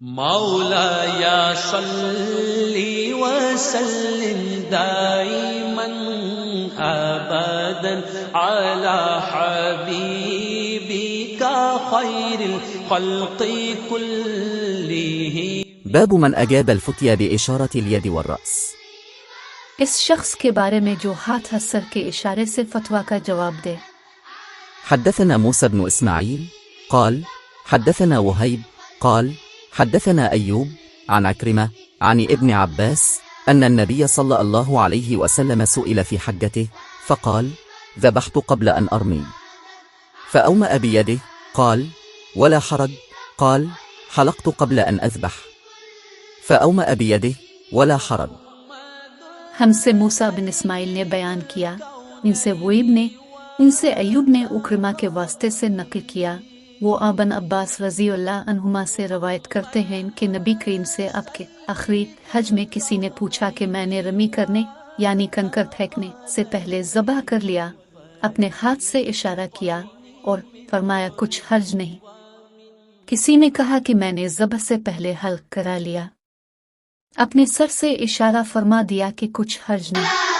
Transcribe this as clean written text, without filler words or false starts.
मौलाया सल्ली व सल्लिम दाइमन अबदन अला हबीबिका खैरिल खल्क़ि कुल्लिही। باب من أجاب الفتيا بإشارة اليد والرأس। इस शख्स के बारे में जो हाथ और सर के इशारे से फतवा का जवाब दे। حدثنا موسى بن إسماعيل قال حدثنا وهيب قال حدثنا أيوب عن عكرمة عن ابن عباس أن النبي صلى الله عليه وسلم سئل في حجته فقال ذبحت قبل أن أرمي، فأومأ بيده قال ولا حرج، قال حلقت قبل أن أذبح، فأومأ بيده ولا حرج। हमसे मूसा बिन इस्माइल ने बयान किया, इनसे वहीब ने, इनसे अय्यूब ने उक्रमा के वास्ते से नकल किया। वो अबन अब्बास रज़ी अल्लाह अन्हुमा से रवायत करते हैं कि नबी करीम से अब के आखिरी हज में किसी ने पूछा कि मैंने रमी करने यानी कंकर फेंकने से पहले ज़बह कर लिया, अपने हाथ से इशारा किया और फरमाया कुछ हर्ज नहीं। किसी ने कहा कि मैंने ज़बह से पहले हल्क करा लिया, अपने सर से इशारा फरमा दिया कि कुछ हर्ज नहीं।